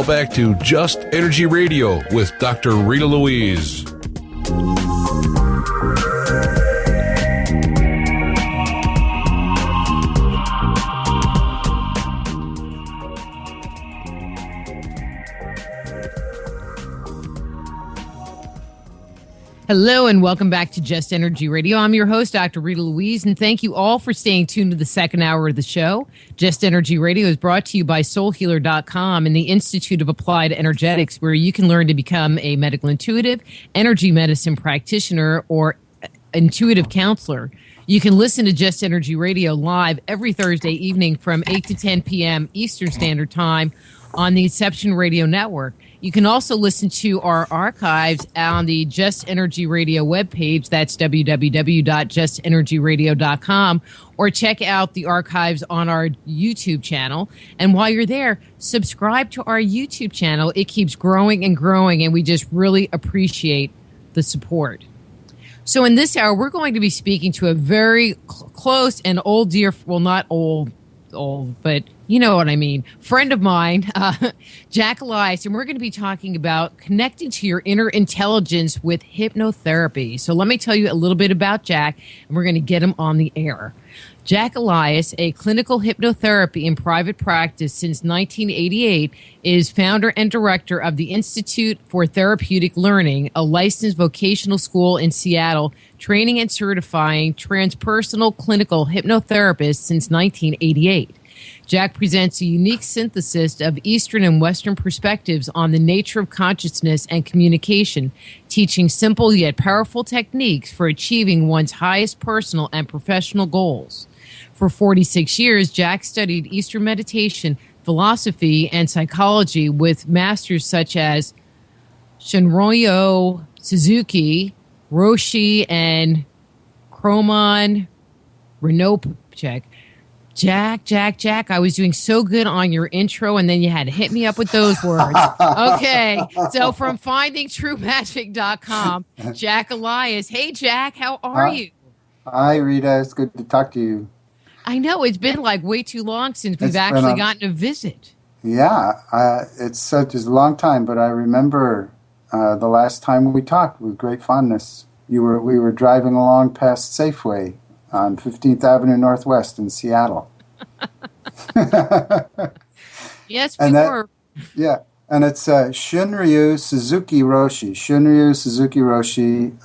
Now back to Just Energy Radio with Dr. Rita Louise. Hello and welcome back to Just Energy Radio. I'm your host, Dr. Rita Louise, and thank you all for staying tuned to the second hour of the show. Just Energy Radio is brought to you by SoulHealer.com and the Institute of Applied Energetics, where you can learn to become a medical intuitive, energy medicine practitioner, or intuitive counselor. You can listen to Just Energy Radio live every Thursday evening from 8 to 10 p.m. Eastern Standard Time on the Inception Radio Network. You can also listen to our archives on the Just Energy Radio webpage. That's www.justenergyradio.com, or check out the archives on our YouTube channel. And while you're there, subscribe to our YouTube channel. It keeps growing and growing, and we just really appreciate the support. So in this hour, we're going to be speaking to a very close and old dear, well, not old, but you know what I mean, friend of mine, Jack Elias, and we're going to be talking about connecting to your inner intelligence with hypnotherapy. So let me tell you a little bit about Jack, and we're going to get him on the air. Jack Elias, a clinical hypnotherapy in private practice since 1988, is founder and director of the Institute for Therapeutic Learning, a licensed vocational school in Seattle, training and certifying transpersonal clinical hypnotherapists since 1988. Jack presents a unique synthesis of Eastern and Western perspectives on the nature of consciousness and communication, teaching simple yet powerful techniques for achieving one's highest personal and professional goals. For 46 years, Jack studied Eastern meditation, philosophy, and psychology with masters such as Shunryu Suzuki, Roshi, and Kroman Rinpoche. Jack, I was doing so good on your intro, and then you had to hit me up with those words. Okay, so from findingtruemagic.com, Jack Elias. Hey, Jack, how are you? Hi, Rita. It's good to talk to you. I know. It's been like way too long since we've actually gotten a visit. Yeah, it's such a long time, but I remember the last time we talked with great fondness. We were driving along past Safeway on 15th Avenue Northwest in Seattle. Yes, we were. Yeah, and it's Shunryu Suzuki Roshi. Shunryu Suzuki Roshi.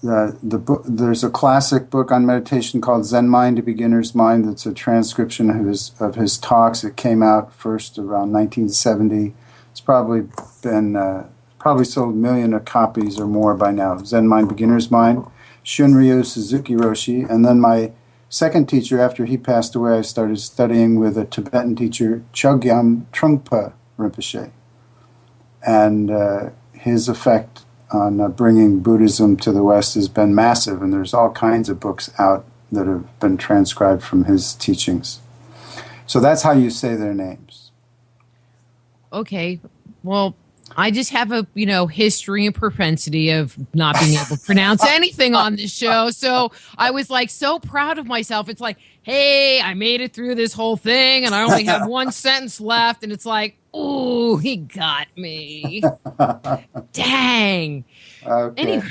The book, there's a classic book on meditation called Zen Mind, A Beginner's Mind. That's a transcription of his talks. It came out first around 1970. It's probably been sold 1 million copies or more by now. Zen Mind, Beginner's Mind. Shunryu Suzuki Roshi, and then my second teacher, after he passed away, I started studying with a Tibetan teacher, Chogyam Trungpa Rinpoche, and his effect on bringing Buddhism to the West has been massive, and there's all kinds of books out that have been transcribed from his teachings. So that's how you say their names. Okay, well, I just have a, history and propensity of not being able to pronounce anything on this show. So I was like so proud of myself. It's like, hey, I made it through this whole thing and I only have one sentence left. And it's like, ooh, he got me. Dang. Okay. Anyway.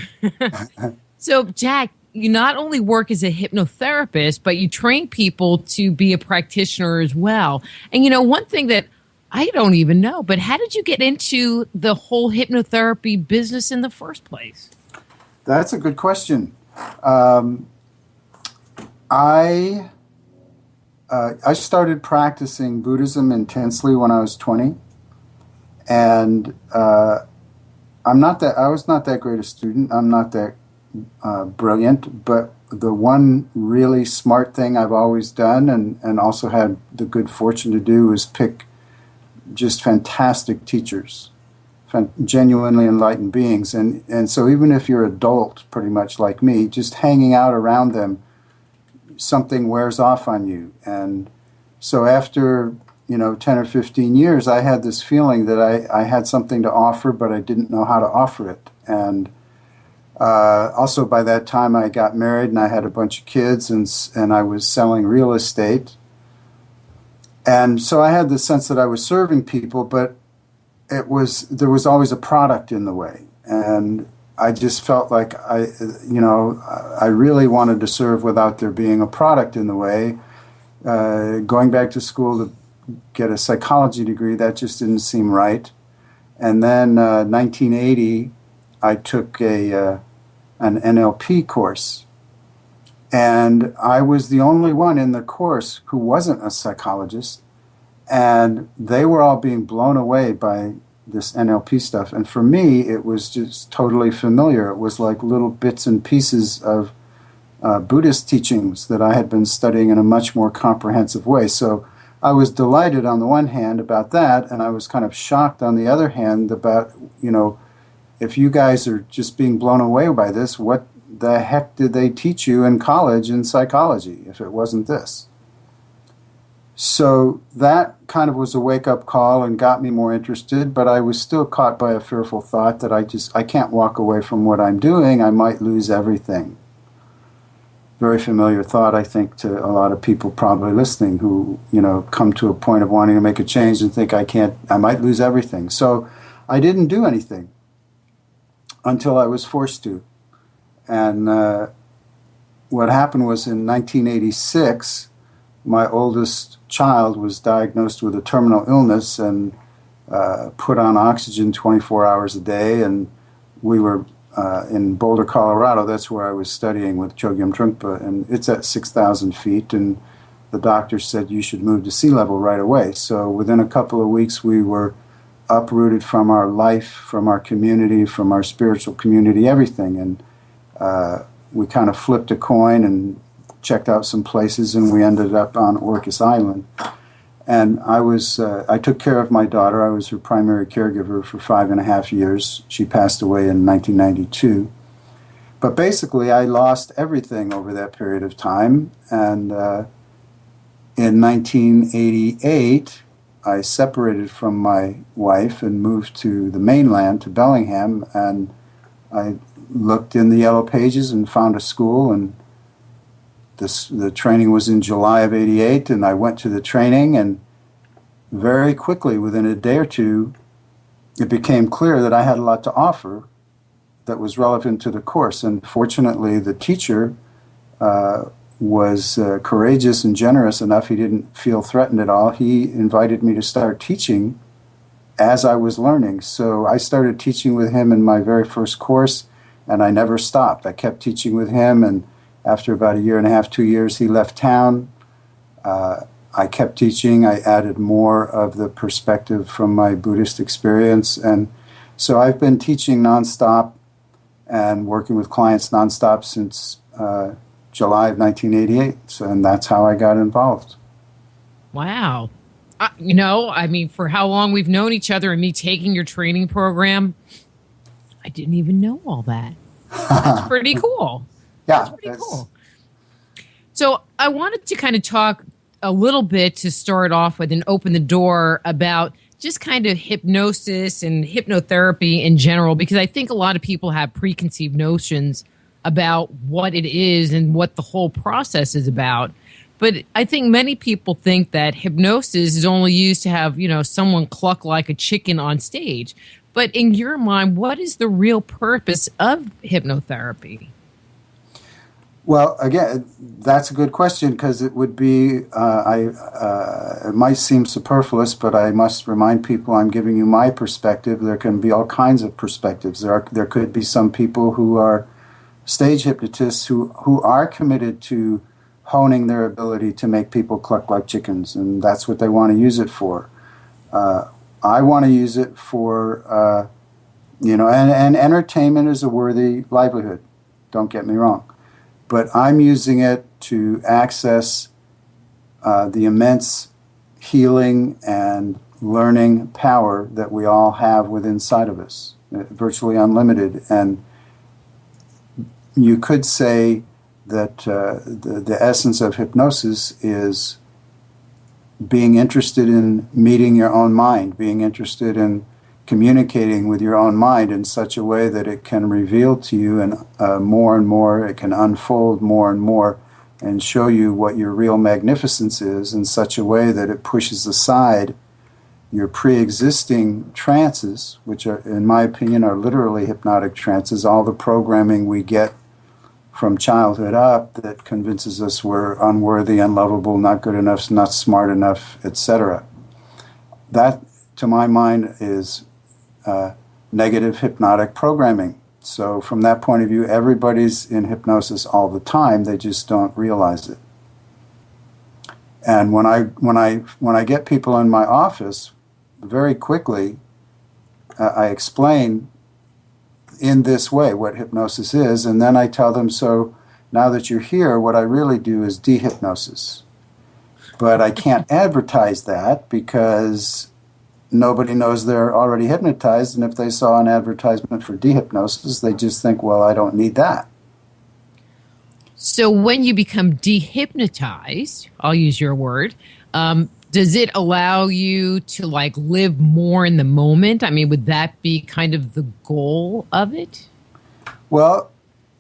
So, Jack, you not only work as a hypnotherapist, but you train people to be a practitioner as well. And, one thing that I don't even know, but how did you get into the whole hypnotherapy business in the first place? That's a good question. I started practicing Buddhism intensely when I was 20, and I was not that great a student. I'm not that brilliant, but the one really smart thing I've always done, and also had the good fortune to do, is pick just fantastic teachers, genuinely enlightened beings. And so even if you're adult, pretty much like me, just hanging out around them, something wears off on you. And so after, 10 or 15 years, I had this feeling that I had something to offer, but I didn't know how to offer it. And also by that time I got married and I had a bunch of kids, and I was selling real estate. And so I had the sense that I was serving people, but there was always a product in the way, and I just felt like I really wanted to serve without there being a product in the way. Going back to school to get a psychology degree, that just didn't seem right. And then 1980, I took an NLP course, and I was the only one in the course who wasn't a psychologist, and they were all being blown away by this NLP stuff. And for me, it was just totally familiar. It was like little bits and pieces of Buddhist teachings that I had been studying in a much more comprehensive way. So I was delighted on the one hand about that, and I was kind of shocked on the other hand about, if you guys are just being blown away by this, what the heck did they teach you in college in psychology if it wasn't this? So that kind of was a wake-up call and got me more interested, but I was still caught by a fearful thought that I can't walk away from what I'm doing. I might lose everything. Very familiar thought, I think, to a lot of people probably listening who, come to a point of wanting to make a change and think I might lose everything. So I didn't do anything until I was forced to. And what happened was in 1986, my oldest child was diagnosed with a terminal illness and put on oxygen 24 hours a day. And we were in Boulder, Colorado. That's where I was studying with Chogyam Trungpa. And it's at 6,000 feet. And the doctor said, you should move to sea level right away. So within a couple of weeks, we were uprooted from our life, from our community, from our spiritual community, everything. And we kind of flipped a coin and checked out some places, and we ended up on Orcas Island. And I took care of my daughter. I was her primary caregiver for 5.5 years. She passed away in 1992. But basically, I lost everything over that period of time. And in 1988, I separated from my wife and moved to the mainland, to Bellingham, and I looked in the Yellow Pages and found a school, and the training was in July of 88, and I went to the training, and very quickly, within a day or two, it became clear that I had a lot to offer that was relevant to the course. And fortunately, the teacher was courageous and generous enough. He didn't feel threatened at all. He invited me to start teaching as I was learning. So I started teaching with him in my very first course, and I never stopped. I kept teaching with him, and after about 1.5 years, 2 years, he left town. I kept teaching. I added more of the perspective from my Buddhist experience. And so I've been teaching nonstop and working with clients nonstop since July of 1988. And that's how I got involved. Wow. For how long we've known each other and me taking your training program, I didn't even know all that. That's pretty cool. Yeah. That's pretty cool. So I wanted to kind of talk a little bit to start off with and open the door about just kind of hypnosis and hypnotherapy in general, because I think a lot of people have preconceived notions about what it is and what the whole process is about. But I think many people think that hypnosis is only used to have, someone cluck like a chicken on stage. But in your mind, what is the real purpose of hypnotherapy? Well, again, that's a good question, because it would be, it might seem superfluous, but I must remind people I'm giving you my perspective. There can be all kinds of perspectives. There could be some people who are stage hypnotists who are committed to honing their ability to make people cluck like chickens, and that's what they want to use it for. I want to use it for, and entertainment is a worthy livelihood. Don't get me wrong. But I'm using it to access the immense healing and learning power that we all have within inside of us, virtually unlimited. And you could say that the essence of hypnosis is being interested in meeting your own mind, being interested in communicating with your own mind in such a way that it can reveal to you and more and more, it can unfold more and more and show you what your real magnificence is in such a way that it pushes aside your pre-existing trances, which are, in my opinion, are literally hypnotic trances, all the programming we get from childhood up that convinces us we're unworthy, unlovable, not good enough, not smart enough, etc. That, to my mind, is negative hypnotic programming. So from that point of view, everybody's in hypnosis all the time. They just don't realize it. And when I get people in my office, very quickly, I explain in this way what hypnosis is, and then I tell them, so now that you're here, what I really do is dehypnosis. But I can't advertise that because nobody knows they're already hypnotized, and if they saw an advertisement for dehypnosis, they just think, well, I don't need that. So when you become dehypnotized, I'll use your word, does it allow you to like live more in the moment? I mean, would that be kind of the goal of it? Well,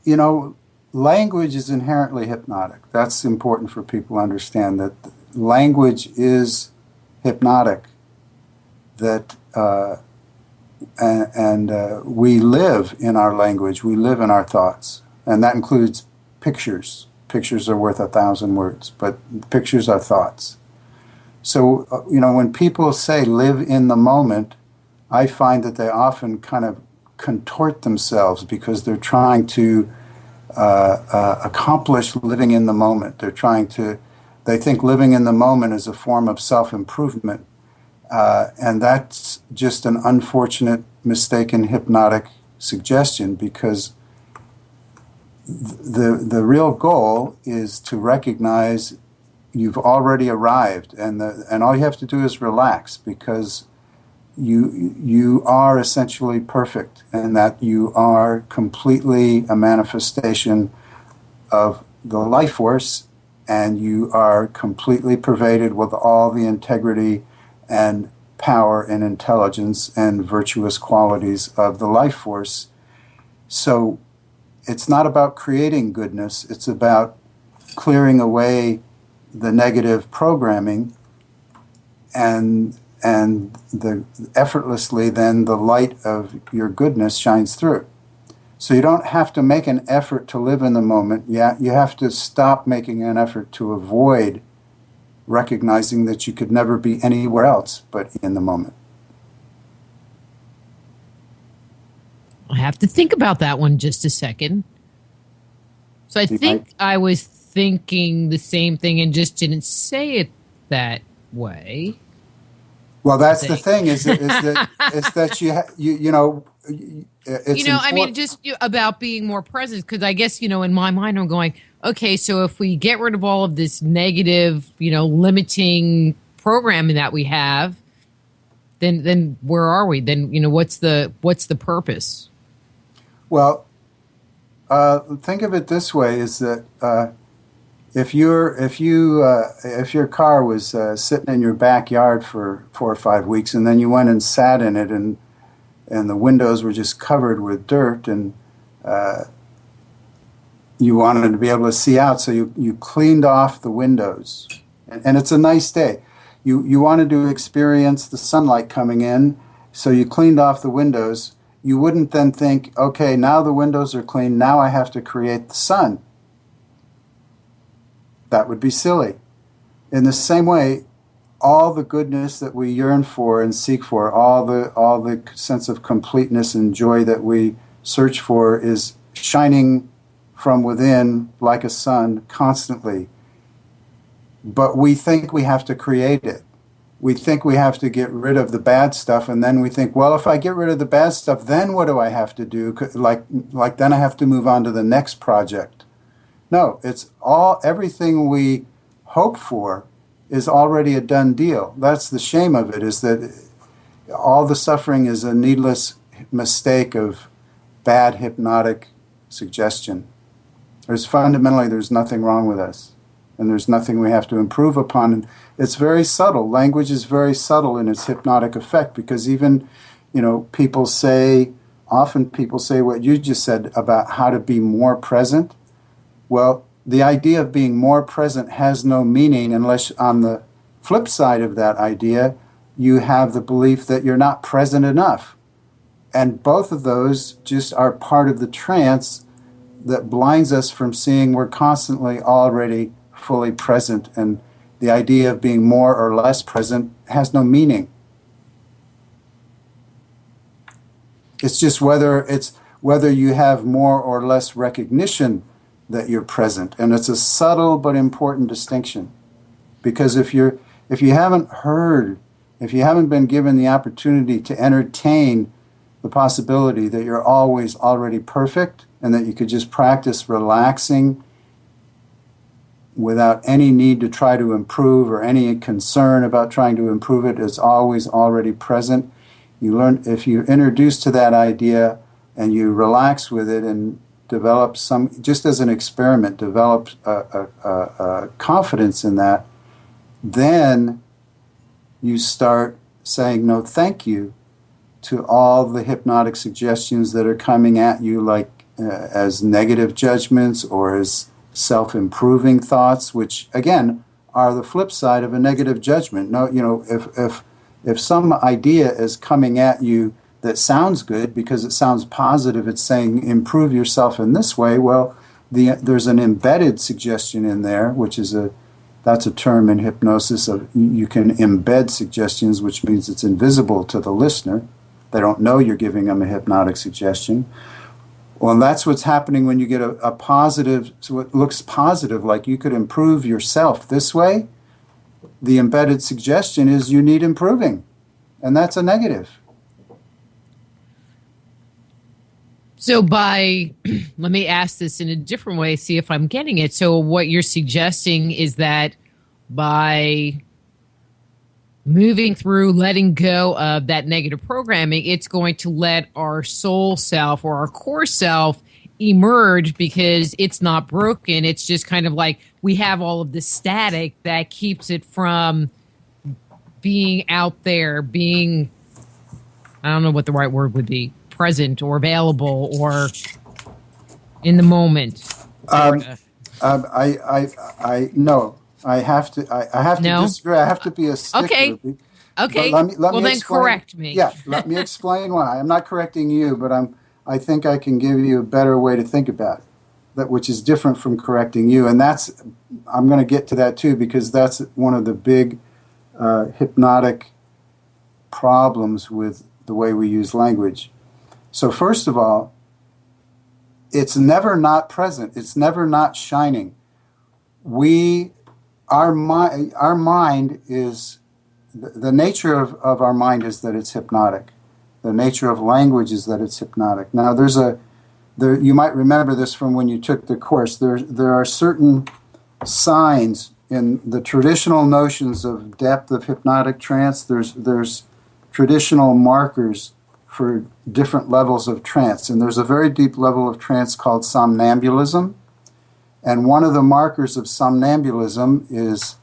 you know, language is inherently hypnotic. That's important for people to understand, that language is hypnotic, that we live in our language, we live in our thoughts, and that includes pictures. Pictures are worth 1,000 words, but pictures are thoughts. So, you know, when people say live in the moment, I find that they often kind of contort themselves because they're trying to accomplish living in the moment. They think living in the moment is a form of self-improvement. And that's just an unfortunate, mistaken hypnotic suggestion, because the real goal is to recognize you've already arrived, and all you have to do is relax, because you are essentially perfect, and that you are completely a manifestation of the life force, and you are completely pervaded with all the integrity and power and intelligence and virtuous qualities of the life force. So it's not about creating goodness, it's about clearing away the negative programming, and effortlessly then the light of your goodness shines through. So you don't have to make an effort to live in the moment. Yeah, you have to stop making an effort to avoid recognizing that you could never be anywhere else but in the moment. I have to think about that one just a second. So I think I was thinking the same thing and just didn't say it that way. Well, that's the thing is that you know. It's I mean, just about being more present, because I guess, in my mind, I'm going, okay, so if we get rid of all of this negative, limiting programming that we have, then where are we? Then, what's the purpose? Well, think of it this way: is that if your car was sitting in your backyard for 4 or 5 weeks, and then you went and sat in it, and the windows were just covered with dirt, and you wanted to be able to see out, so you cleaned off the windows, and it's a nice day. You wanted to experience the sunlight coming in, so you cleaned off the windows. You wouldn't then think, okay, now the windows are clean, now I have to create the sun. That would be silly. In the same way, all the goodness that we yearn for and seek for, all the sense of completeness and joy that we search for, is shining from within like a sun constantly. But we think we have to create it. We think we have to get rid of the bad stuff, and then we think, well, if I get rid of the bad stuff, then what do I have to do? Like then I have to move on to the next project. No, it's everything we hope for is already a done deal. That's the shame of it, is that all the suffering is a needless mistake of bad hypnotic suggestion. There's nothing wrong with us, and there's nothing we have to improve upon. And it's very subtle. Language is very subtle in its hypnotic effect, because even, people say what you just said about how to be more present. Well, the idea of being more present has no meaning unless on the flip side of that idea, you have the belief that you're not present enough. And both of those just are part of the trance that blinds us from seeing we're constantly already fully present. And the idea of being more or less present has no meaning. It's just whether you have more or less recognition that you're present. And it's a subtle but important distinction. Because if you haven't heard, if you haven't been given the opportunity to entertain the possibility that you're always already perfect and that you could just practice relaxing without any need to try to improve or any concern about trying to improve it, is always already present. You learn, if you're introduced to that idea and you relax with it and develop some, just as an experiment, develop a confidence in that, then you start saying no thank you to all the hypnotic suggestions that are coming at you, like as negative judgments or as self-improving thoughts, which again are the flip side of a negative judgment. No, if some idea is coming at you that sounds good because it sounds positive, it's saying improve yourself in this way. Well, there's an embedded suggestion in there, which is that's a term in hypnosis of you can embed suggestions, which means it's invisible to the listener. They don't know you're giving them a hypnotic suggestion. Well, and that's what's happening when you get a positive, so it looks positive, like you could improve yourself this way. The embedded suggestion is you need improving, and that's a negative. So let me ask this in a different way, see if I'm getting it. So what you're suggesting is that by moving through, letting go of that negative programming, it's going to let our soul self or our core self emerge because it's not broken. It's just kind of like we have all of the static that keeps it from being out there, being, I don't know what the right word would be, present or available or in the moment. I have to disagree. I have to be a stickler. Okay. Let me then explain. Correct me. Yeah, let me explain why. I'm not correcting you, but I think I can give you a better way to think about it, which is different from correcting you. And I'm going to get to that too, because that's one of the big hypnotic problems with the way we use language. So first of all, it's never not present. It's never not shining. Our mind is, the nature of our mind is that it's hypnotic. The nature of language is that it's hypnotic. Now, you might remember this from when you took the course. There are certain signs in the traditional notions of depth of hypnotic trance. There's traditional markers for different levels of trance. And there's a very deep level of trance called somnambulism. And one of the markers of somnambulism is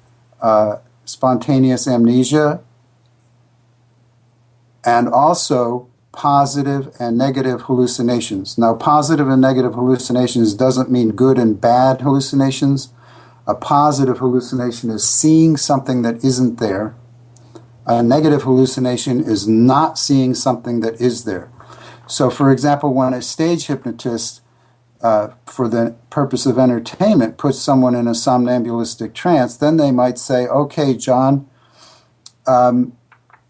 spontaneous amnesia and also positive and negative hallucinations. Now, positive and negative hallucinations doesn't mean good and bad hallucinations. A positive hallucination is seeing something that isn't there. A negative hallucination is not seeing something that is there. So, for example, when a stage hypnotist, for the purpose of entertainment, puts someone in a somnambulistic trance, then they might say, okay, John, I'm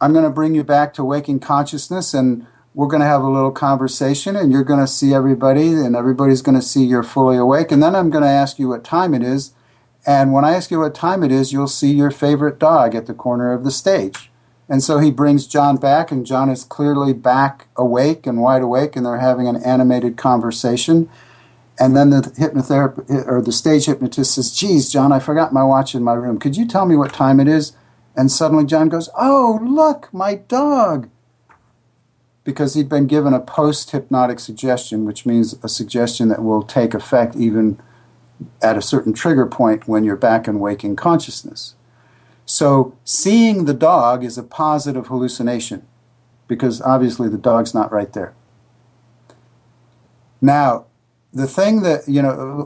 going to bring you back to waking consciousness, and we're going to have a little conversation, and you're going to see everybody, and everybody's going to see you're fully awake, and then I'm going to ask you what time it is. And when I ask you what time it is, you'll see your favorite dog at the corner of the stage. And so he brings John back, and John is clearly back awake and wide awake, and they're having an animated conversation. And then the hypnotherapist or the stage hypnotist says, geez, John, I forgot my watch in my room. Could you tell me what time it is? And suddenly John goes, oh, look, my dog. Because he'd been given a post-hypnotic suggestion, which means a suggestion that will take effect even at a certain trigger point when you're back in waking consciousness. So seeing the dog is a positive hallucination because obviously the dog's not right there. Now, the thing that,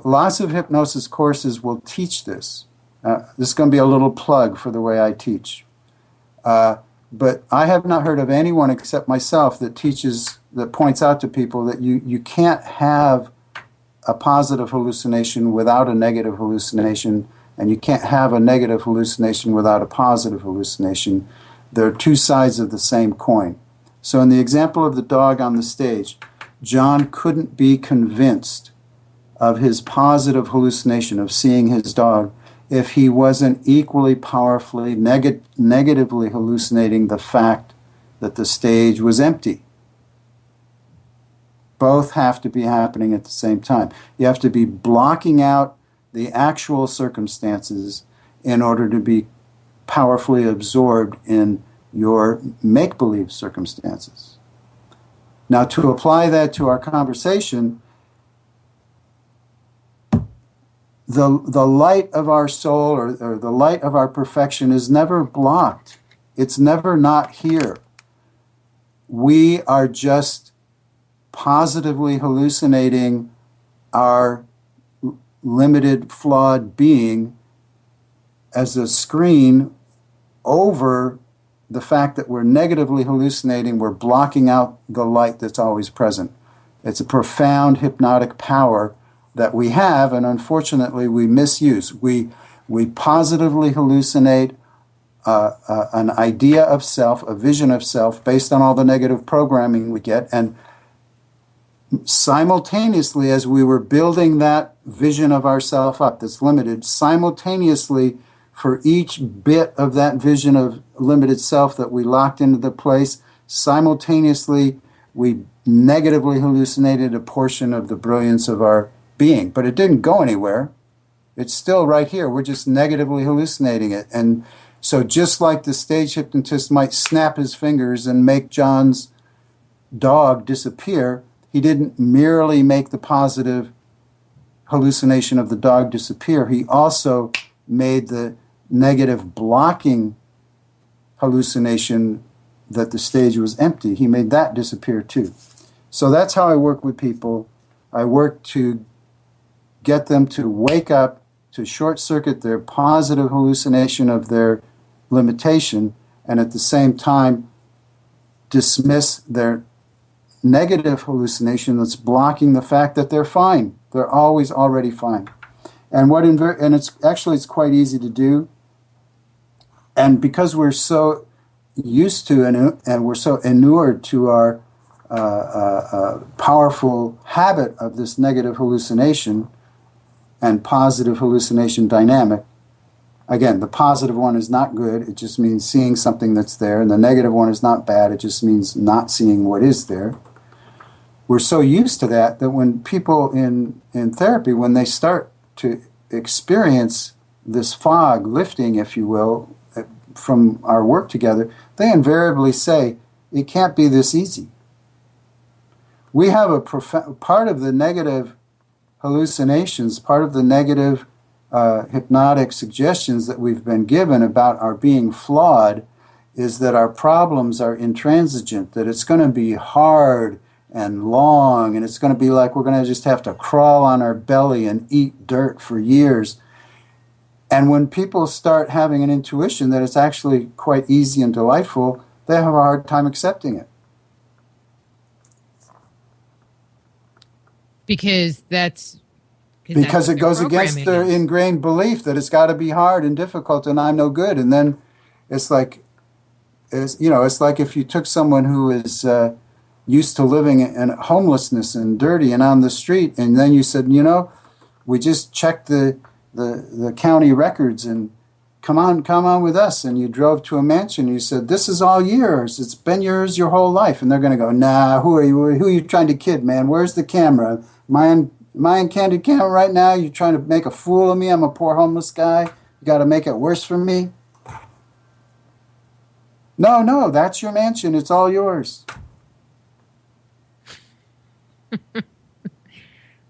lots of hypnosis courses will teach this. This is going to be a little plug for the way I teach. But I have not heard of anyone except myself that points out to people that you can't have a positive hallucination without a negative hallucination, and you can't have a negative hallucination without a positive hallucination. They're two sides of the same coin. So in the example of the dog on the stage, John couldn't be convinced of his positive hallucination of seeing his dog if he wasn't equally powerfully negatively hallucinating the fact that the stage was empty. Both have to be happening at the same time. You have to be blocking out the actual circumstances in order to be powerfully absorbed in your make-believe circumstances. Now, to apply that to our conversation, the light of our soul or the light of our perfection is never blocked. It's never not here. We are just positively hallucinating our limited, flawed being as a screen over the fact that we're negatively hallucinating. We're blocking out the light that's always present. It's a profound hypnotic power that we have, and unfortunately we misuse. We positively hallucinate an idea of self, a vision of self, based on all the negative programming we get, and simultaneously, as we were building that vision of ourself up that's limited, simultaneously, for each bit of that vision of limited self that we locked into the place, simultaneously we negatively hallucinated a portion of the brilliance of our being. But it didn't go anywhere. It's still right here. We're just negatively hallucinating it. And so just like the stage hypnotist might snap his fingers and make John's dog disappear, he didn't merely make the positive hallucination of the dog disappear. He also made the negative blocking hallucination that the stage was empty. He made that disappear too. So that's how I work with people. I work to get them to wake up, to short circuit their positive hallucination of their limitation, and at the same time dismiss their negative hallucination that's blocking the fact that they're fine. They're always already fine. And it's quite easy to do. And because we're so used to and we're so inured to our powerful habit of this negative hallucination and positive hallucination dynamic, again, the positive one is not good. It just means seeing something that's there. And the negative one is not bad. It just means not seeing what is there. We're so used to that when people in therapy, when they start to experience this fog lifting, if you will, from our work together, they invariably say, it can't be this easy. We have a part of the negative hallucinations, part of the negative hypnotic suggestions that we've been given about our being flawed is that our problems are intransigent, that it's going to be hard and long, and it's going to be like we're going to just have to crawl on our belly and eat dirt for years. And when people start having an intuition that it's actually quite easy and delightful, they have a hard time accepting it. Because it goes against their ingrained belief that it's got to be hard and difficult and I'm no good. And then it's like if you took someone who is used to living in homelessness and dirty and on the street, and then you said, we just checked the county records and come on with us, and you drove to a mansion. You said, this is all yours. It's been yours your whole life. And they're going to go, nah, who are you trying to kid, man? Where's the camera? Am I in candid camera right now? You trying to make a fool of me? I'm a poor homeless guy. You got to make it worse for me? No, that's your mansion. It's all yours.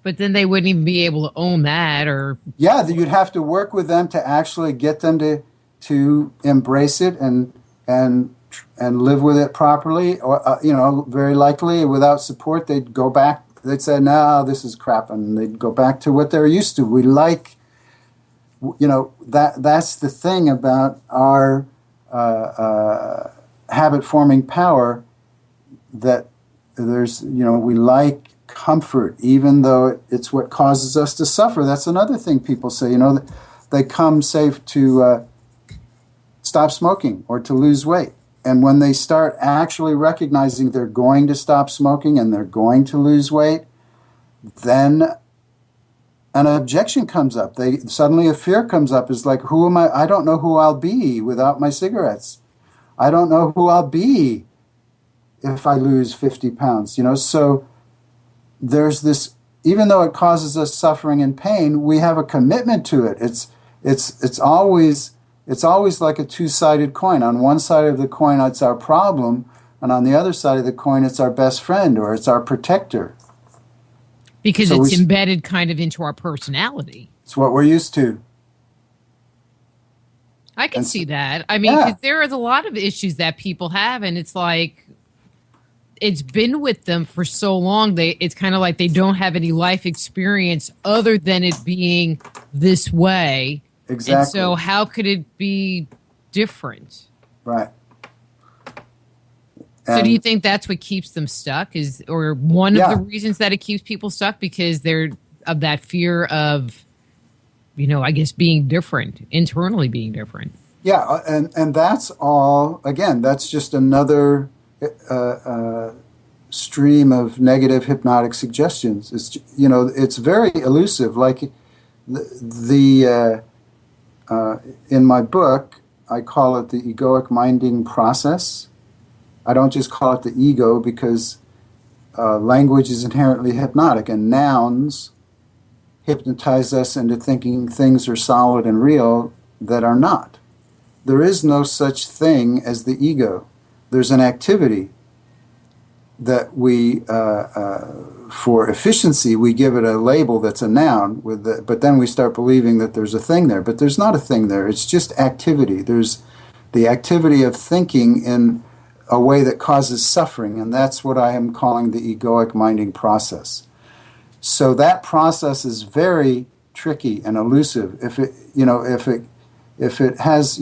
But then they wouldn't even be able to own that, or you'd have to work with them to actually get them to embrace it and live with it properly. Or very likely without support, they'd go back. They'd say, "No, this is crap," and they'd go back to what they're used to. We like, that's the thing about our habit-forming power that there's, we like comfort, even though it's what causes us to suffer. That's another thing people say, they come, say, to stop smoking or to lose weight. And when they start actually recognizing they're going to stop smoking and they're going to lose weight, then an objection comes up. Suddenly a fear comes up. It's like, who am I? I don't know who I'll be without my cigarettes. I don't know who I'll be if I lose 50 pounds. So there's this, even though it causes us suffering and pain, we have a commitment to it. It's always like a two-sided coin. On one side of the coin, it's our problem, and on the other side of the coin, it's our best friend or it's our protector. Because it's embedded kind of into our personality. It's what we're used to. I can see that. I mean, 'cause there is a lot of issues that people have, and it's like, it's been with them for so long. It's kind of like they don't have any life experience other than it being this way. Exactly. And so how could it be different? Right. So do you think that's what keeps them stuck, or one of the reasons that it keeps people stuck, because they're of that fear of, I guess being different, internally being different? Yeah, and that's all, again, that's just another stream of negative hypnotic suggestions. It's very elusive. Like in my book, I call it the egoic minding process. I don't just call it the ego because language is inherently hypnotic, and nouns hypnotize us into thinking things are solid and real that are not. There is no such thing as the ego. There's an activity that we, for efficiency, we give it a label that's a noun, but then we start believing that there's a thing there. But there's not a thing there. It's just activity. There's the activity of thinking in a way that causes suffering, and that's what I am calling the egoic minding process. So that process is very tricky and elusive. If it has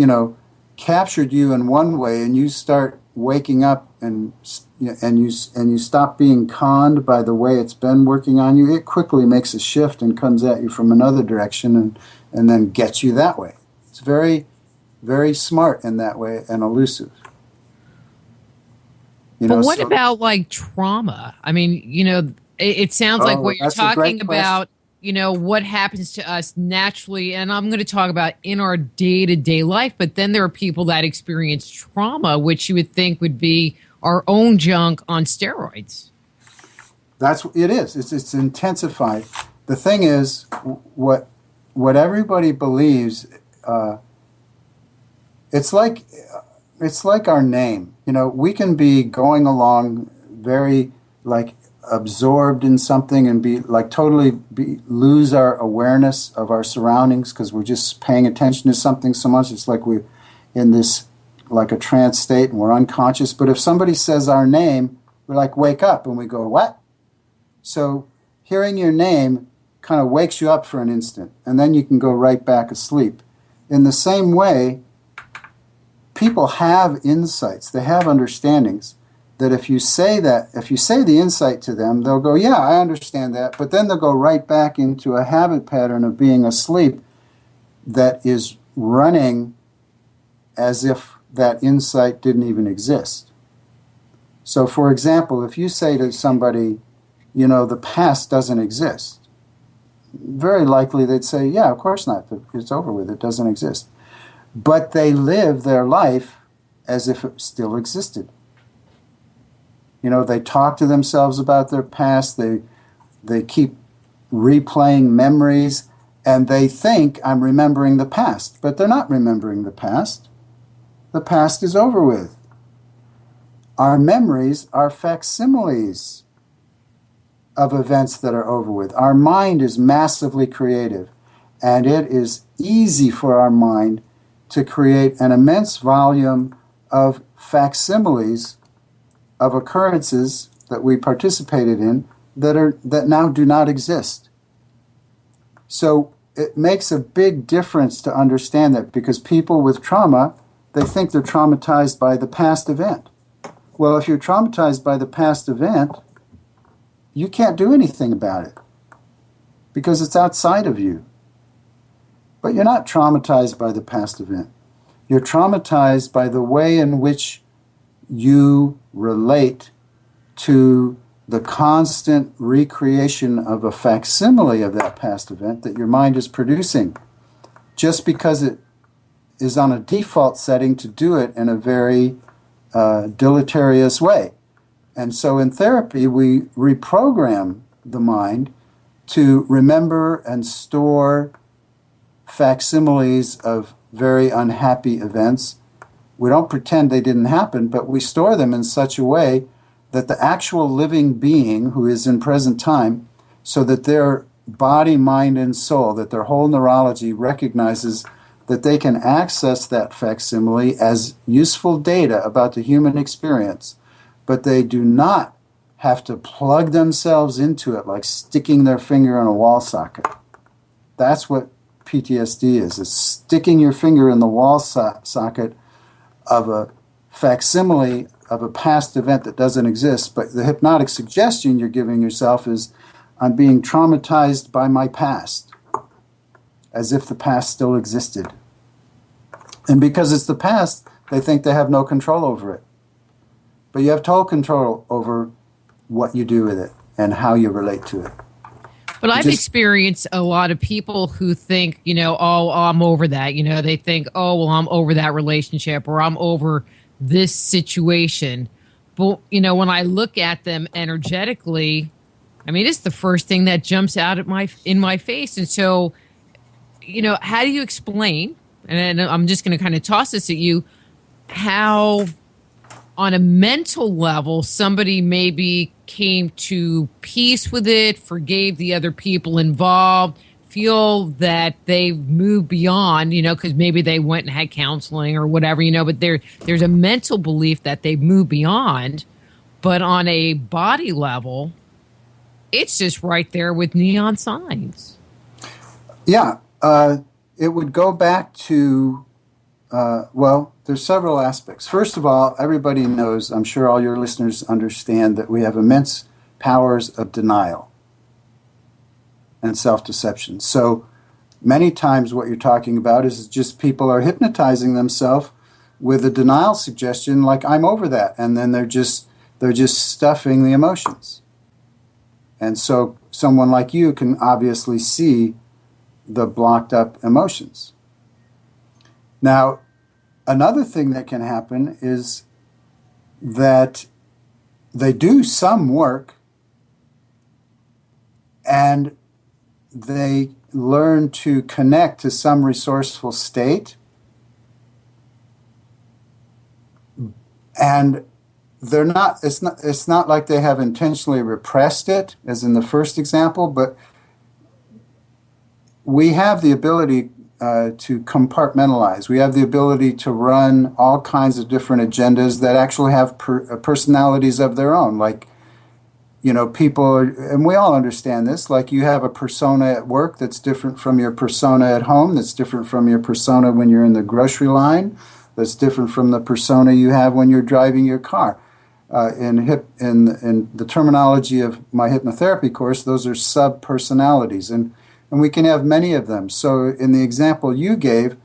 captured you in one way, and you start waking up and you stop being conned by the way it's been working on you, it quickly makes a shift and comes at you from another direction and then gets you that way. It's very, very smart in that way and elusive. But what about like trauma? I mean, it sounds like what you're talking about, what happens to us naturally. And I'm going to talk about in our day-to-day life. But then there are people that experience trauma, which you would think would be our own junk on steroids. It is. It's intensified. The thing is, what everybody believes, it's like our name. We can be going along very absorbed in something and be lose our awareness of our surroundings because we're just paying attention to something so much. It's like we're in this like a trance state and we're unconscious. But if somebody says our name, we're wake up, and we go, what? So hearing your name kind of wakes you up for an instant, and then you can go right back asleep. In the same way, people have insights, they have understandings, that if you say the insight to them, they'll go, yeah, I understand that, but then they'll go right back into a habit pattern of being asleep that is running as if that insight didn't even exist. So, for example, if you say to somebody, the past doesn't exist, very likely they'd say, yeah, of course not, it's over with, it doesn't exist. But they live their life as if it still existed. They talk to themselves about their past, they keep replaying memories, and they think, I'm remembering the past. But they're not remembering the past. The past is over with. Our memories are facsimiles of events that are over with. Our mind is massively creative, and it is easy for our mind to create an immense volume of facsimiles of occurrences that we participated in that now do not exist. So it makes a big difference to understand that, because people with trauma, they think they're traumatized by the past event. Well, if you're traumatized by the past event, you can't do anything about it because it's outside of you. But you're not traumatized by the past event. You're traumatized by the way in which you relate to the constant recreation of a facsimile of that past event that your mind is producing, just because it is on a default setting to do it in a very deleterious way. And so in therapy, we reprogram the mind to remember and store facsimiles of very unhappy events. We don't pretend they didn't happen, but we store them in such a way that the actual living being who is in present time, so that their body, mind, and soul, that their whole neurology recognizes that they can access that facsimile as useful data about the human experience, but they do not have to plug themselves into it like sticking their finger in a wall socket. That's what PTSD is. It's sticking your finger in the wall socket of a facsimile of a past event that doesn't exist, but the hypnotic suggestion you're giving yourself is, I'm being traumatized by my past, as if the past still existed. And because it's the past, they think they have no control over it. But you have total control over what you do with it and how you relate to it. But I've experienced a lot of people who think, oh, I'm over that. They think, oh, well, I'm over that relationship, or I'm over this situation. But, when I look at them energetically, it's the first thing that jumps out in my face. And so, how do you explain, and I'm just going to kind of toss this at you, how on a mental level somebody maybe came to peace with it, forgave the other people involved, feel that they've moved beyond, because maybe they went and had counseling or whatever, but there's a mental belief that they've moved beyond. But on a body level, it's just right there with neon signs. Yeah, it would go back to, there's several aspects. First of all, everybody knows, I'm sure all your listeners understand, that we have immense powers of denial and self-deception. So many times what you're talking about is just people are hypnotizing themselves with a denial suggestion like, I'm over that, and then they're just stuffing the emotions. And so someone like you can obviously see the blocked up emotions. Now, another thing that can happen is that they do some work and they learn to connect to some resourceful state, and it's not like they have intentionally repressed it, as in the first example, but we have the ability to compartmentalize. We have the ability to run all kinds of different agendas that actually have personalities of their own. Like, people, and we all understand this, like you have a persona at work that's different from your persona at home, that's different from your persona when you're in the grocery line, that's different from the persona you have when you're driving your car. In the terminology of my hypnotherapy course, those are sub-personalities, and we can have many of them. So in the example you gave,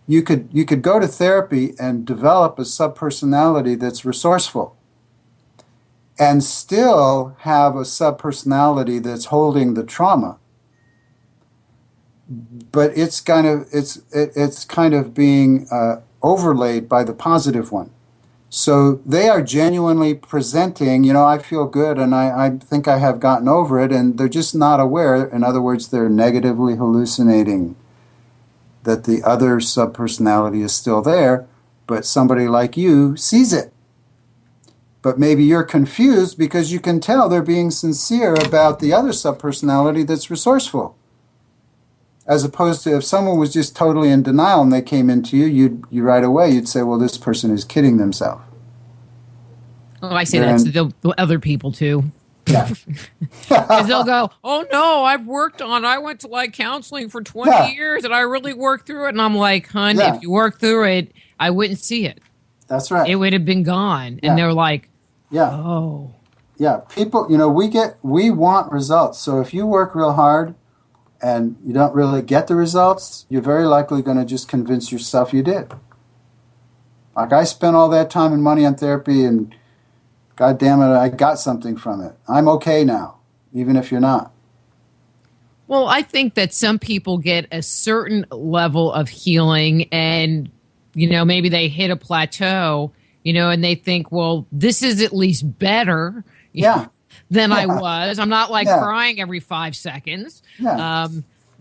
you could go to therapy and develop a subpersonality that's resourceful, and still have a subpersonality that's holding the trauma. But it's kind of being overlaid by the positive one. So they are genuinely presenting, I feel good and I think I have gotten over it, and they're just not aware. In other words, they're negatively hallucinating that the other subpersonality is still there, but somebody like you sees it. But maybe you're confused because you can tell they're being sincere about the other subpersonality that's resourceful. As opposed to if someone was just totally in denial and they came into you, you right away, you'd say, well, this person is kidding themselves. Oh, I say that to the other people too. Yeah. Because they'll go, oh no, I went to like counseling for 20 years and I really worked through it. And I'm like, hun, if you worked through it, I wouldn't see it. That's right. It would have been gone. Yeah. And they're like, yeah. oh. Yeah. People, we want results. So if you work real hard and you don't really get the results, you're very likely going to just convince yourself you did. Like I spent all that time and money on therapy and God damn it, I got something from it. I'm okay now, even if you're not. Well, I think that some people get a certain level of healing and, maybe they hit a plateau, and they think, well, this is at least better than I was. I'm not like crying every 5 seconds. Yeah.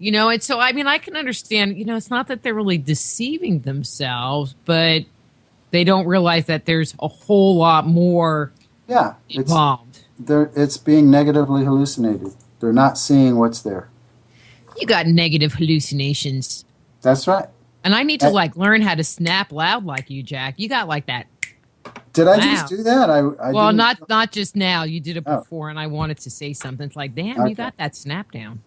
And so, I can understand, it's not that they're really deceiving themselves, but they don't realize that there's a whole lot more involved. It's being negatively hallucinated. They're not seeing what's there. You got negative hallucinations. That's right. And I need to learn how to snap loud like you, Jack. You got like that. Did I just do that? Well, not just now. You did it before, and I wanted to say something. It's like, damn, you got that snap down.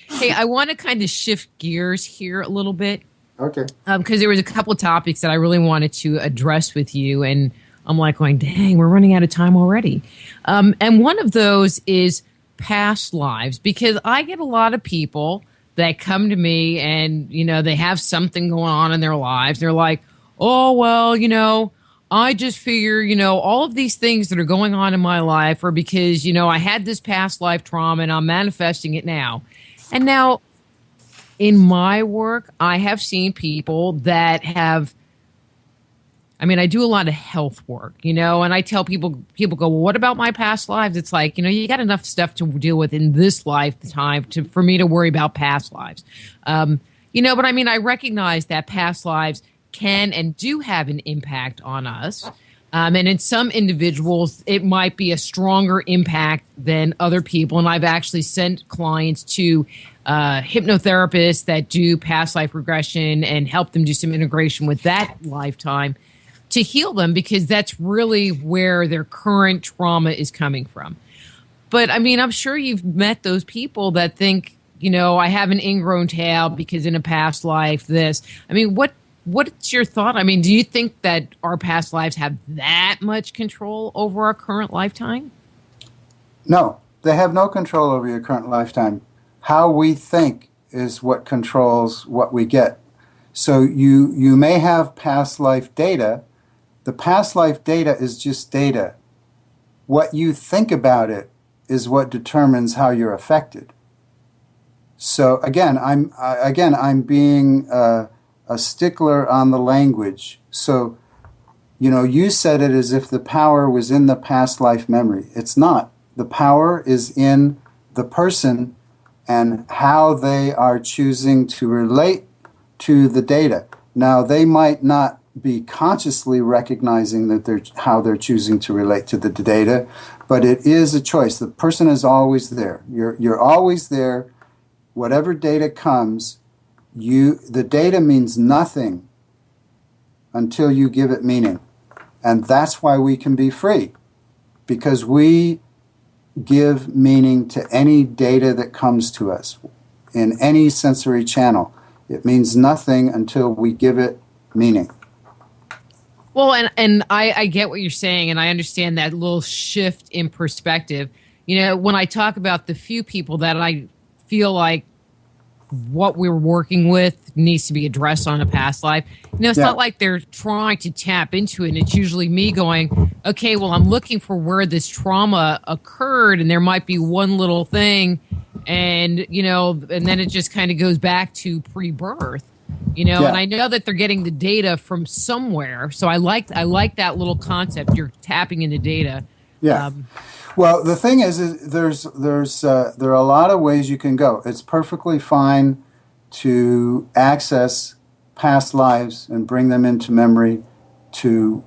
Hey, I want to kind of shift gears here a little bit. Okay. Because there was a couple of topics that I really wanted to address with you, and I'm like going, dang, we're running out of time already. And one of those is past lives, because I get a lot of people that come to me and, they have something going on in their lives. They're like, oh, well, I just figure, all of these things that are going on in my life are because, I had this past life trauma and I'm manifesting it now. And now in my work, I have seen people that have, I do a lot of health work, and I tell people go, well, what about my past lives? It's like, you got enough stuff to deal with in this lifetime for me to worry about past lives. But I recognize that past lives can and do have an impact on us. And in some individuals, it might be a stronger impact than other people. And I've actually sent clients to hypnotherapists that do past life regression and help them do some integration with that lifetime to heal them, because that's really where their current trauma is coming from. But I'm sure you've met those people that think, I have an ingrown tail because in a past life, this. What's your thought? Do you think that our past lives have that much control over our current lifetime? No, they have no control over your current lifetime. How we think is what controls what we get. So you may have past life data. The past life data is just data. What you think about it is what determines how you're affected. So again, I'm being a stickler on the language. So, you said it as if the power was in the past life memory. It's not. The power is in the person and how they are choosing to relate to the data. Now, they might not be consciously recognizing that how they're choosing to relate to the data, but it is a choice. The person is always there. You're always there. Whatever data comes, the data means nothing until you give it meaning. And that's why we can be free, because we give meaning to any data that comes to us in any sensory channel. It means nothing until we give it meaning. Well, and I get what you're saying, and I understand that little shift in perspective. When I talk about the few people that I feel like what we're working with needs to be addressed on a past life, it's not like they're trying to tap into it. And it's usually me going, okay, well, I'm looking for where this trauma occurred, and there might be one little thing, and, and then it just kind of goes back to pre-birth. And I know that they're getting the data from somewhere. So I like that little concept. You're tapping into data. Yeah. Well, the thing is there are a lot of ways you can go. It's perfectly fine to access past lives and bring them into memory to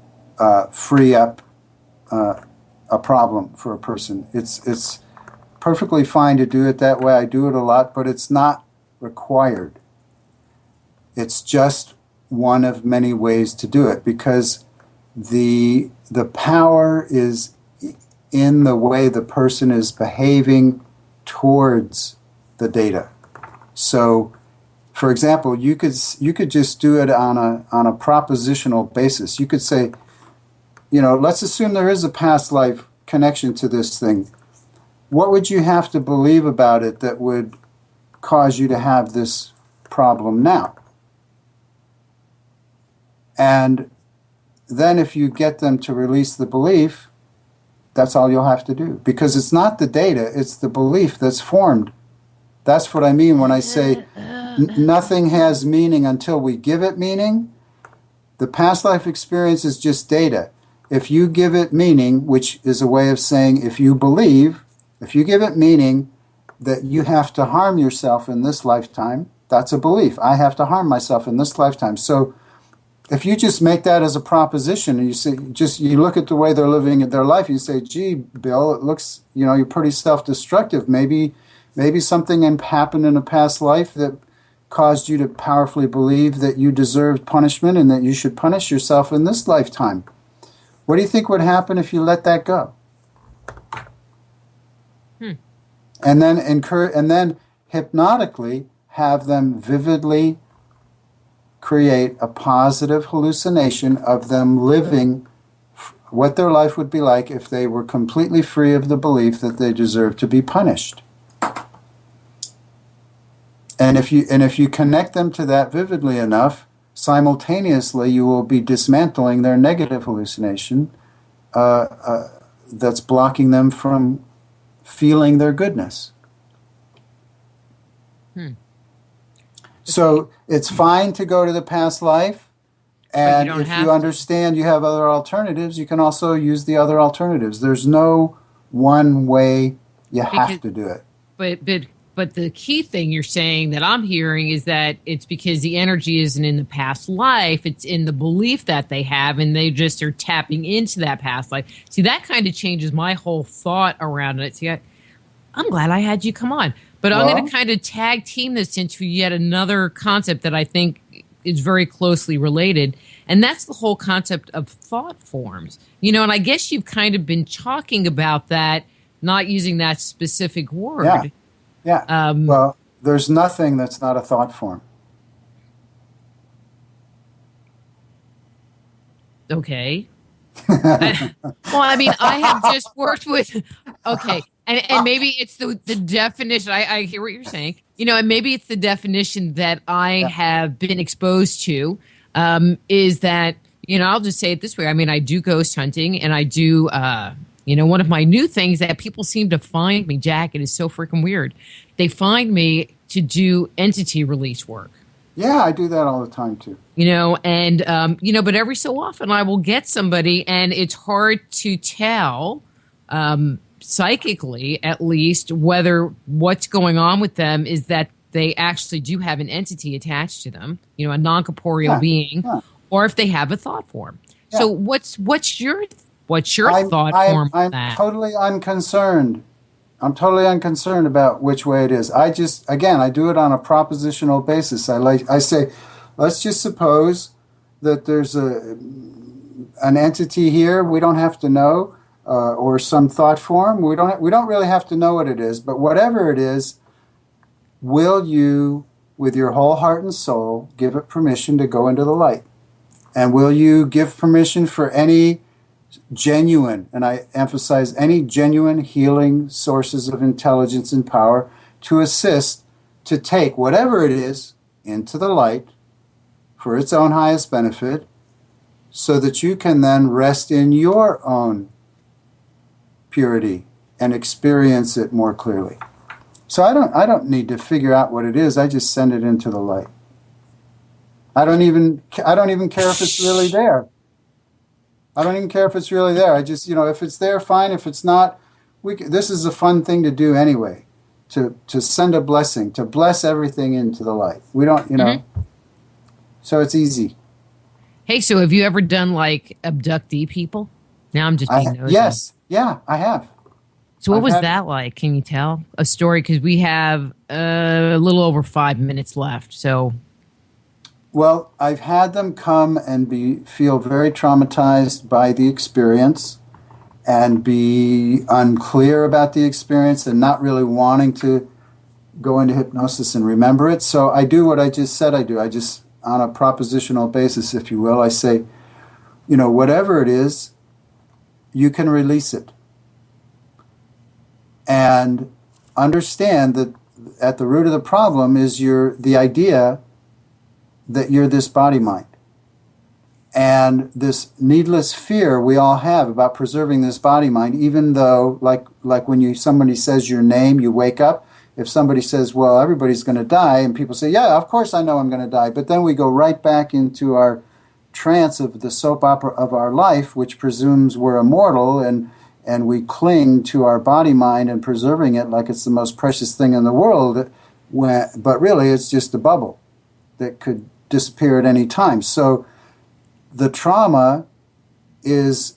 free up a problem for a person. It's perfectly fine to do it that way. I do it a lot, but it's not required. It's just one of many ways to do it, because the power is in the way the person is behaving towards the data. So, for example, you could just do it on a propositional basis. You could say, let's assume there is a past life connection to this thing. What would you have to believe about it that would cause you to have this problem now? And then if you get them to release the belief, that's all you'll have to do. Because it's not the data, it's the belief that's formed. That's what I mean when I say nothing has meaning until we give it meaning. The past life experience is just data. If you give it meaning, which is a way of saying if you believe, if you give it meaning that you have to harm yourself in this lifetime, that's a belief. I have to harm myself in this lifetime. So if you just make that as a proposition and you look at the way they're living their life, you say, gee, Bill, it looks, you're pretty self-destructive. Maybe something happened in a past life that caused you to powerfully believe that you deserved punishment and that you should punish yourself in this lifetime. What do you think would happen if you let that go? And then hypnotically have them vividly create a positive hallucination of them living what their life would be like if they were completely free of the belief that they deserve to be punished. And if you connect them to that vividly enough, simultaneously you will be dismantling their negative hallucination that's blocking them from feeling their goodness. So it's fine to go to the past life, and if you understand you have other alternatives, you can also use the other alternatives. There's no one way you have to do it. But the key thing you're saying that I'm hearing is that it's because the energy isn't in the past life, it's in the belief that they have, and they just are tapping into that past life. See, that kind of changes my whole thought around it. See, I'm glad I had you come on. But I'm going to kind of tag team this into yet another concept that I think is very closely related, and that's the whole concept of thought forms. And I guess you've kind of been talking about that, not using that specific word. Yeah. Well, there's nothing that's not a thought form. Okay. I have just worked with... Okay. And maybe it's the definition. I hear what you're saying. And maybe it's the definition that I have been exposed to is that, I'll just say it this way. I do ghost hunting, and I do, one of my new things that people seem to find me, Jack, it is so freaking weird. They find me to do entity release work. Yeah, I do that all the time too. But every so often I will get somebody, and it's hard to tell, psychically at least, whether what's going on with them is that they actually do have an entity attached to them, a non-corporeal being, or if they have a thought form. Yeah. So what's your thought form on that? I'm totally unconcerned. I'm totally unconcerned about which way it is. I do it on a propositional basis. I say, let's just suppose that there's an entity here. We don't have to know. Or some thought form. We don't really have to know what it is, but whatever it is, will you, with your whole heart and soul, give it permission to go into the light? And will you give permission for any genuine, and I emphasize any genuine healing sources of intelligence and power to assist to take whatever it is into the light for its own highest benefit, so that you can then rest in your own purity and experience it more clearly. So I don't need to figure out what it is. I just send it into the light. I don't even care if it's really there. I don't even care if it's really there. I just, if it's there, fine. If it's not, this is a fun thing to do anyway, to send a blessing, to bless everything into the light. We don't, so it's easy. Hey, so have you ever done like Abductee People? Now I'm just being nosy. Yes. Yeah, I have. So what was that like? Can you tell a story? Because we have a little over 5 minutes left. So, well, I've had them come and feel very traumatized by the experience, and be unclear about the experience and not really wanting to go into hypnosis and remember it. So I do what I just said I do. I just, on a propositional basis, if you will, I say, whatever it is, you can release it. And understand that at the root of the problem is the idea that you're this body mind. And this needless fear we all have about preserving this body mind, even though, like when somebody says your name, you wake up. If somebody says, well, everybody's going to die, and people say, yeah, of course I know I'm going to die. But then we go right back into our trance of the soap opera of our life, which presumes we're immortal, and we cling to our body mind and preserving it like it's the most precious thing in the world. But really, it's just a bubble that could disappear at any time. So the trauma has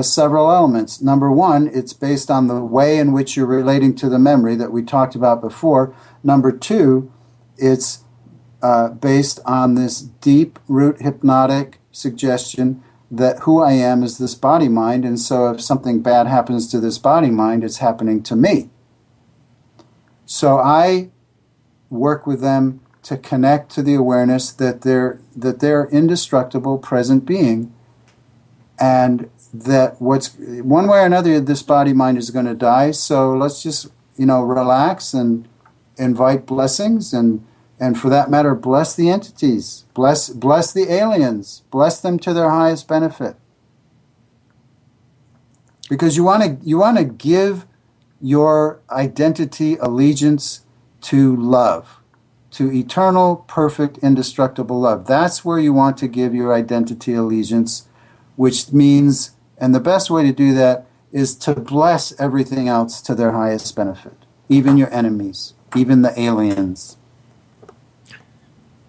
several elements. Number one, it's based on the way in which you're relating to the memory that we talked about before. Number two, it's based on this deep root hypnotic suggestion that who I am is this body mind, and so if something bad happens to this body mind, it's happening to me. So I work with them to connect to the awareness that they're indestructible present being, and that one way or another this body mind is going to die. So let's just relax and invite blessings, and for that matter, bless the entities, bless the aliens, bless them to their highest benefit, because you want to give your identity allegiance to love. To eternal, perfect, indestructible love. That's where you want to give your identity allegiance, which means, and the best way to do that is to bless everything else to their highest benefit, even your enemies, even the aliens.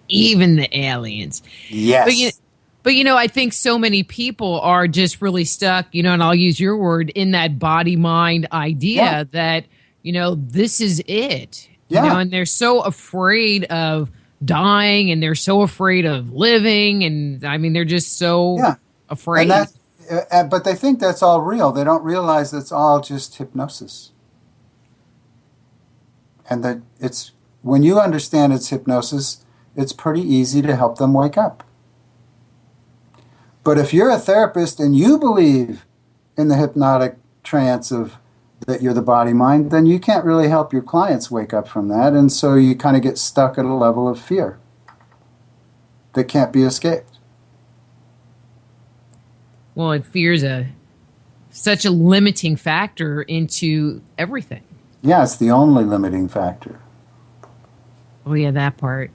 Even the aliens. Yes. But I think so many people are just really stuck, and I'll use your word, in that body-mind idea that, this is it. Yeah. And they're so afraid of dying, and they're so afraid of living, and I mean, they're just so afraid. But they think that's all real. They don't realize that's all just hypnosis. And that when you understand it's hypnosis, it's pretty easy to help them wake up. But if you're a therapist and you believe in the hypnotic trance of that you're the body mind, then you can't really help your clients wake up from that, and so you kind of get stuck at a level of fear that can't be escaped. Well, and fear's such a limiting factor into everything. Yeah, it's the only limiting factor. Oh yeah, that part.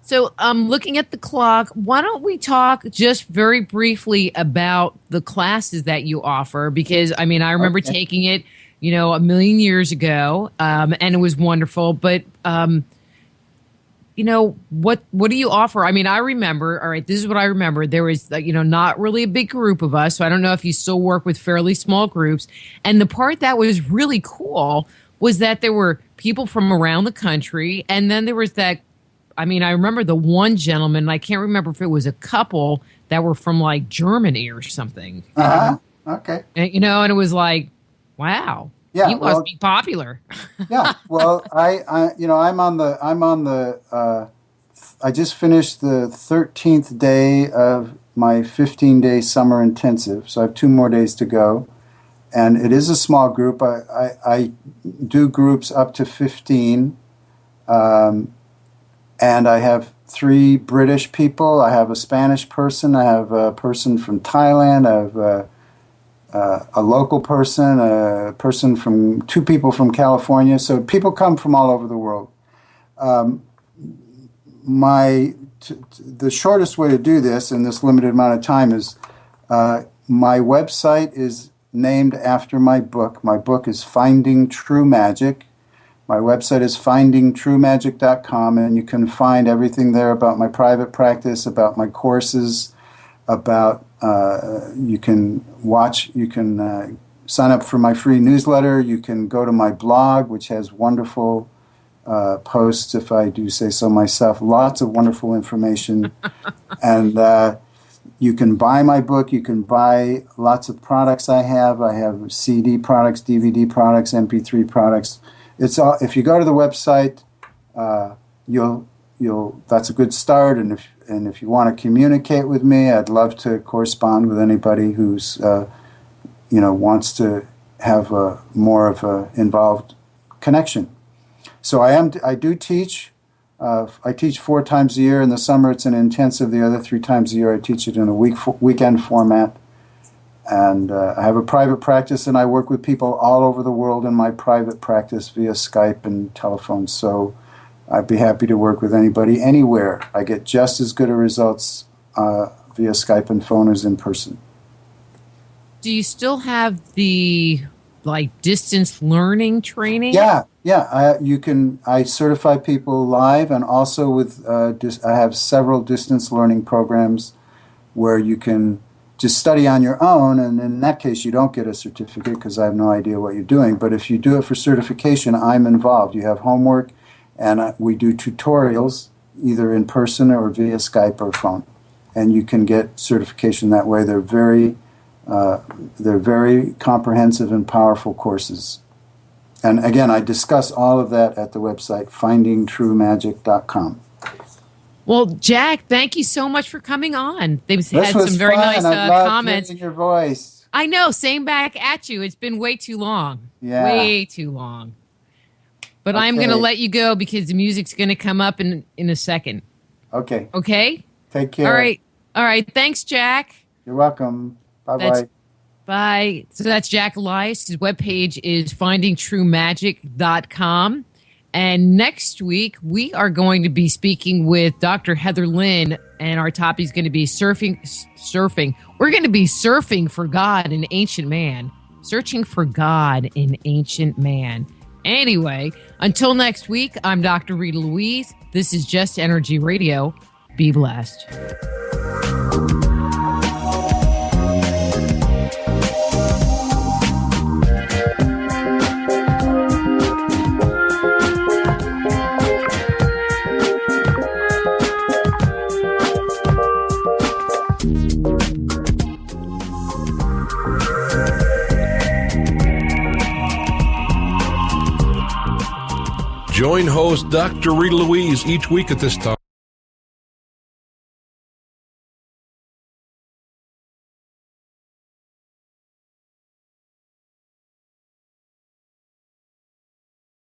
So looking at the clock, why don't we talk just very briefly about the classes that you offer? Because, I mean, I remember taking it, a million years ago, and it was wonderful. But, what do you offer? I mean, I remember, all right, this is what I remember. There was, not really a big group of us. So I don't know if you still work with fairly small groups. And the part that was really cool was that there were people from around the country. And then there was that, I mean, I remember the one gentleman, I can't remember if it was a couple that were from like Germany or something. Okay. And, and it was like, wow, he must be popular. Yeah. Well, I just finished the 13th day of my 15-day summer intensive. So I have 2 more days to go. And it is a small group. I do groups up to 15. And I have 3 British people. I have a Spanish person. I have a person from Thailand. I have a local person, a person from 2 people from California. So people come from all over the world. The shortest way to do this in this limited amount of time is my website is named after my book. My book is Finding True Magic. My website is findingtruemagic.com, and you can find everything there about my private practice, about my courses, about you can sign up for my free newsletter. You can go to my blog, which has wonderful posts, if I do say so myself, lots of wonderful information. And You can buy my book. You can buy lots of products I have. I have CD products, DVD products, MP3 products. It's all. If you go to the website, you'll that's a good start. And if you want to communicate with me, I'd love to correspond with anybody who's wants to have more of a involved connection. So I do teach. I teach 4 times a year. In the summer, it's an intensive. The other 3 times a year, I teach it in a weekend format. And I have a private practice, and I work with people all over the world in my private practice via Skype and telephone. So I'd be happy to work with anybody anywhere. I get just as good a results via Skype and phone as in person. Do you still have the distance learning training? Yeah. I certify people live, and also with I have several distance learning programs where you can just study on your own, and in that case you don't get a certificate because I have no idea what you're doing. But if you do it for certification, I'm involved. You have homework, and we do tutorials either in person or via Skype or phone, and you can get certification that way. They're very comprehensive and powerful courses. And again, I discuss all of that at the website, findingtruemagic.com. Well, Jack, thank you so much for coming on. They've had some very fun. nice I loved comments. hearing your voice. I know, same back at you. It's been way too long. Yeah. Way too long. But Okay. I'm going to let you go because the music's going to come up in a second. Okay. Okay? Take care. All right. Thanks, Jack. You're welcome. Bye-bye. Bye. So that's Jack Elias. His webpage is findingtruemagic.com. And next week, we are going to be speaking with Dr. Heather Lynn, and our topic is going to be surfing. We're going to be surfing for God in ancient man, searching for God in ancient man. Anyway, until next week, I'm Dr. Rita Louise. This is Just Energy Radio. Be blessed. Join host Dr. Rita Louise each week at this time.